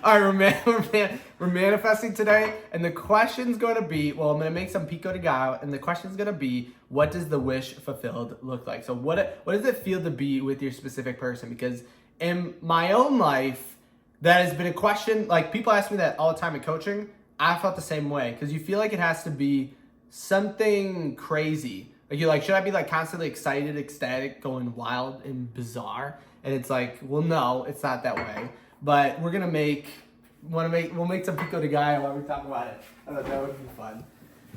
All right, we're manifesting today, and the question's going to be, well, I'm going to make some pico de gallo, and the question's going to be, what does the wish fulfilled look like? So what does it feel to be with your specific person? Because in my own life, that has been a question, like people ask me that all the time in coaching. I felt the same way, because you feel like it has to be something crazy. Like you're like, should I be like constantly excited, ecstatic, going wild and bizarre? And it's like, well, no, it's not that way. But we'll make some pico de gallo while we talk about it. I thought that would be fun.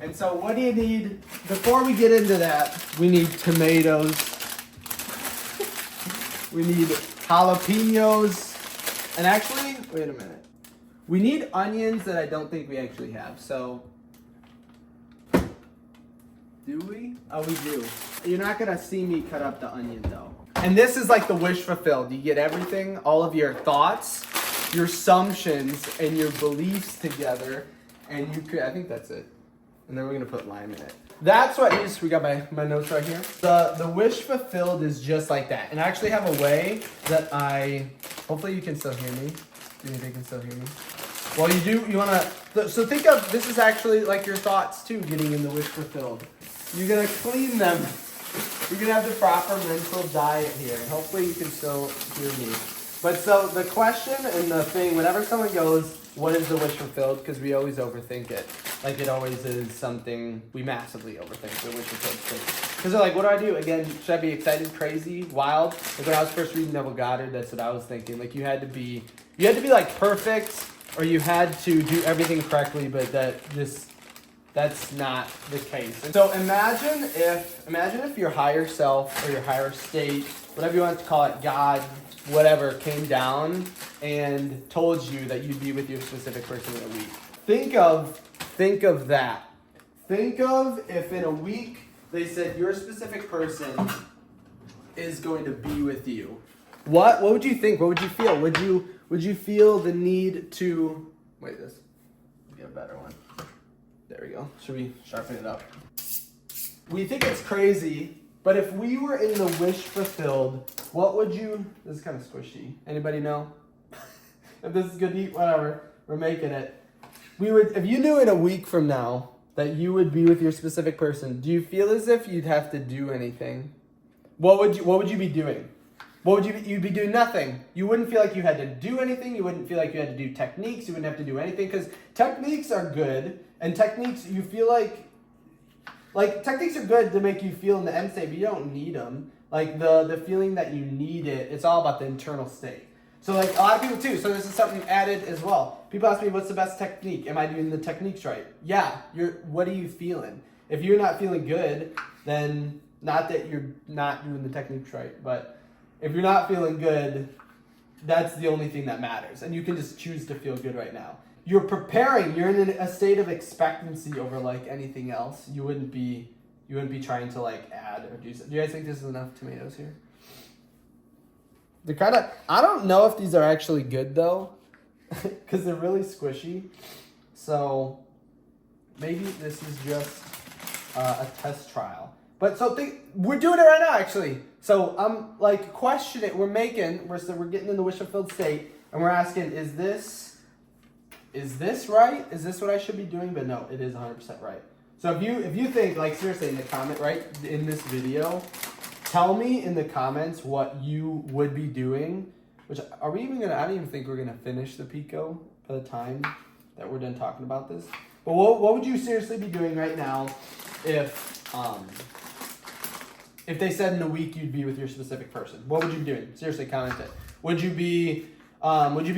And so what do you need? Before we get into that, we need tomatoes. We need jalapenos. And actually, wait a minute. We need onions that I don't think we actually have. So, do we? Oh, we do. You're not going to see me cut up the onion though. And this is like the wish fulfilled. You get everything, all of your thoughts, your assumptions, and your beliefs together. And you could, I think that's it. And then we're going to put lime in it. That's what is, we got my notes right here. The wish fulfilled is just like that. And I actually have a way that hopefully you can still hear me. Do you think you can still hear me? Well, you want to, so think of, this is actually like your thoughts too, getting in the wish fulfilled. You're going to clean them. You're going to have the proper mental diet here. And hopefully you can still hear me. But so the question and the thing, whenever someone goes, what is the wish fulfilled? Because we always overthink it. Like it always is something we massively overthink, the wish fulfilled thing. Because they're like, what do I do? Again, should I be excited, crazy, wild? Like when I was first reading Neville Goddard, that's what I was thinking. Like you had to be like perfect, or you had to do everything correctly, but that's not the case. And so imagine if your higher self or your higher state, whatever you want to call it, God, whatever, came down and told you that you'd be with your specific person in a week. Think of that. Think of if in a week they said your specific person is going to be with you. What would you think? What would you feel? Would you feel the need to wait? This would be a better one. There we go. Should we sharpen it up? We think it's crazy, but if we were in the wish fulfilled, what would you... This is kind of squishy. Anybody know? If this is good to eat, whatever. We're making it. We would, if you knew in a week from now that you would be with your specific person, do you feel as if you'd have to do anything? What would you be doing? You'd be doing nothing. You wouldn't feel like you had to do anything. You wouldn't feel like you had to do techniques. You wouldn't have to do anything, because techniques are good. And techniques, you feel like techniques are good to make you feel in the end state, but you don't need them. Like the feeling that you need it, it's all about the internal state. So like a lot of people too, so this is something added as well. People ask me, what's the best technique? Am I doing the techniques right? Yeah, what are you feeling? If you're not feeling good, then not that you're not doing the techniques right, but if you're not feeling good, that's the only thing that matters. And you can just choose to feel good right now. You're preparing, you're in a state of expectancy over like anything else. You wouldn't be trying to like add or do something. Do you guys think this is enough tomatoes here? They're kind of, I don't know if these are actually good though, because they're really squishy. So maybe this is just a test trial. But so we're doing it right now actually. So I'm like questioning, we're getting in the wish fulfilled state, and we're asking, is this right? Is this what I should be doing? But no, it is 100% right. So if you think, like seriously, in the comment, right, in this video, tell me in the comments what you would be doing. Which are we even gonna? I don't even think we're gonna finish the pico by the time that we're done talking about this. But what would you seriously be doing right now if they said in a week you'd be with your specific person? What would you be doing? Seriously, comment it. Would you be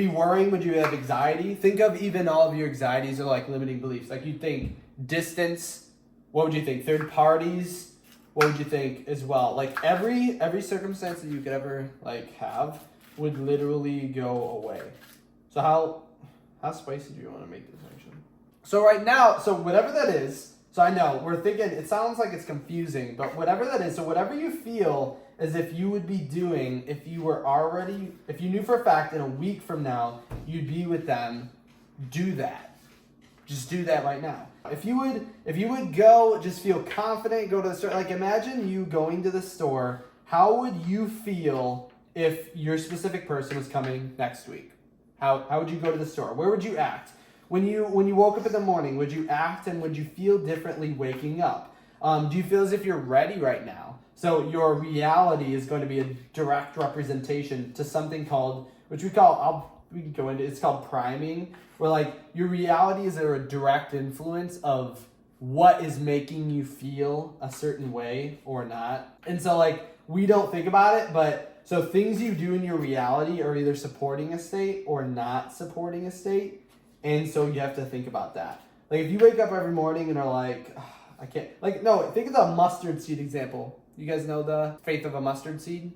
worrying? Would you have anxiety? Think of even all of your anxieties or like limiting beliefs. Like you think distance. What would you think? Third parties. What would you think as well? Like every circumstance that you could ever like have would literally go away. So how spicy do you want to make this actually? So right now, so whatever that is. So I know we're thinking. It sounds like it's confusing, but whatever that is. So whatever you feel as if you would be doing if you knew for a fact in a week from now you'd be with them, do that. Just do that right now. If you would go, just feel confident, go to the store. Like imagine you going to the store. How would you feel if your specific person was coming next week? How would you go to the store? Where would you act? When you woke up in the morning, would you act and would you feel differently waking up? Do you feel as if you're ready right now? So your reality is going to be a direct representation to something called, which we can go into, it's called priming, where like your realities are a direct influence of what is making you feel a certain way or not. And so like, we don't think about it, but so things you do in your reality are either supporting a state or not supporting a state. And so you have to think about that. Like if you wake up every morning and are like, "Ugh, I can't," like, no, think of the mustard seed example. You guys know the faith of a mustard seed?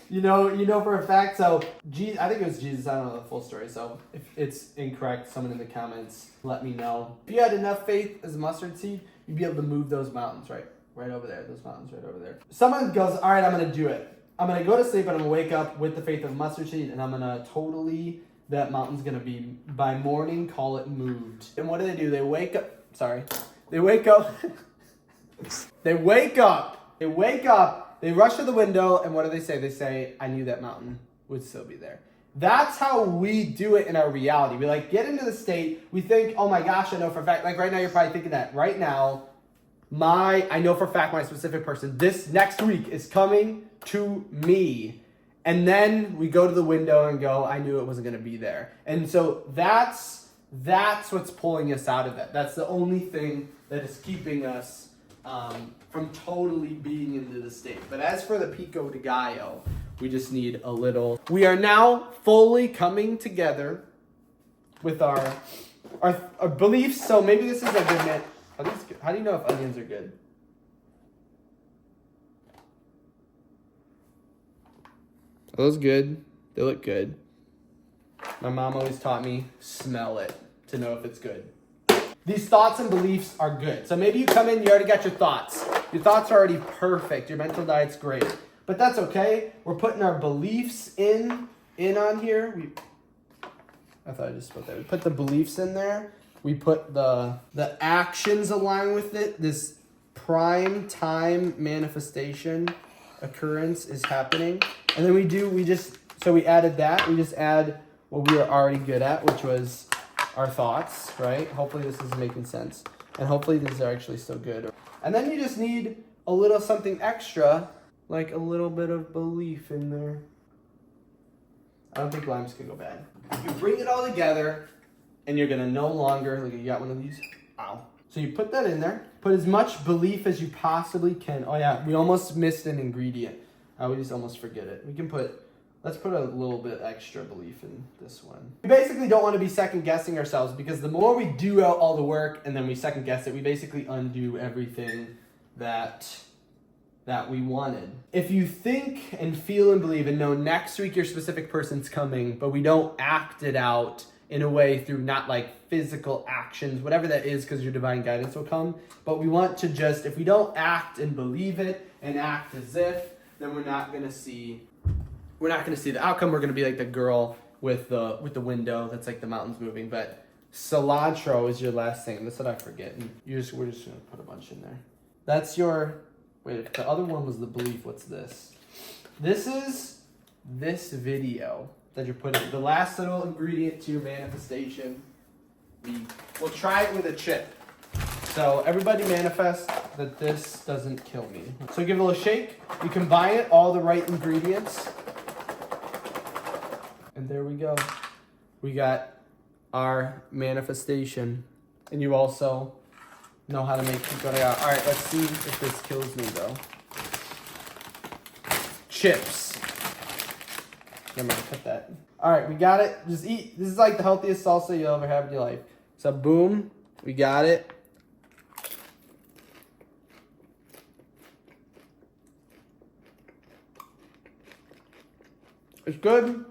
You know for a fact. So I think it was Jesus. I don't know the full story. So if it's incorrect, someone in the comments let me know. If you had enough faith as a mustard seed, you'd be able to move those mountains, right? Right over there. Those mountains right over there. Someone goes, all right, I'm going to do it. I'm going to go to sleep and I'm going to wake up with the faith of a mustard seed and I'm going to totally, that mountain's going to be, by morning, call it moved. And what do? They wake up. They wake up. They wake up. They rush to the window, and what do? They say, I knew that mountain would still be there. That's how we do it in our reality. We like get into the state, we think, oh my gosh, I know for a fact, like right now you're probably thinking that right now, I know for a fact my specific person, this next week is coming to me. And then we go to the window and go, I knew it wasn't going to be there. And so that's what's pulling us out of that. That's the only thing that is keeping us from totally being into the state. But as for the Pico de Gallo, we just need a little. We are now fully coming together with our beliefs. So maybe this is a good minute. How do you know if onions are good? Are those good? They look good. My mom always taught me, smell it to know if it's good. These thoughts and beliefs are good. So maybe you come in, you already got your thoughts. Your thoughts are already perfect. Your mental diet's great. But that's okay. We're putting our beliefs in on here. I thought I just put that. We put the beliefs in there. We put the actions align with it. This prime time manifestation occurrence is happening. And then we added that. We just add what we were already good at, which was our thoughts, right? Hopefully this is making sense. And hopefully these are actually still good. And then you just need a little something extra, like a little bit of belief in there. I don't think limes can go bad. You bring it all together, and you're gonna no longer, like you got one of these, ow. So you put that in there, put as much belief as you possibly can. Oh yeah, we almost missed an ingredient. I always almost forget it. Let's put a little bit extra belief in this one. We basically don't want to be second guessing ourselves because the more we do all the work and then we second guess it, we basically undo everything that we wanted. If you think and feel and believe and know next week your specific person's coming, but we don't act it out in a way through not like physical actions, whatever that is, because your divine guidance will come. But we want to just, if we don't act and believe it and act as if, then we're not going to see the outcome. We're going to be like the girl with the window that's like the mountains moving. But cilantro is your last thing. That's what I forget. And we're just going to put a bunch in there. That's your, wait, the other one was the belief. What's this? This is this video that you're putting, the last little ingredient to your manifestation. We'll try it with a chip. So everybody manifest that this doesn't kill me. So give it a little shake. You combine it, all the right ingredients. And there we go. We got our manifestation. And you also know how to make Pico de Gallo. All right, let's see if this kills me though. Chips. I'm gonna cut that. All right, we got it. Just eat. This is like the healthiest salsa you'll ever have in your life. So boom, we got it. It's good.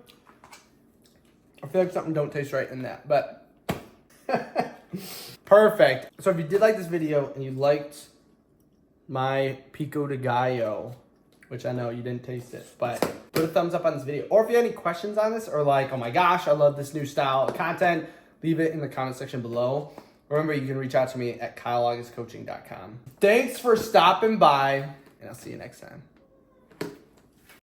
I feel like something don't taste right in that, but perfect. So if you did like this video and you liked my Pico de Gallo, which I know you didn't taste it, but put a thumbs up on this video. Or if you have any questions on this or like, oh my gosh, I love this new style of content, leave it in the comment section below. Remember, you can reach out to me at kyleaugustcoaching.com. Thanks for stopping by, and I'll see you next time.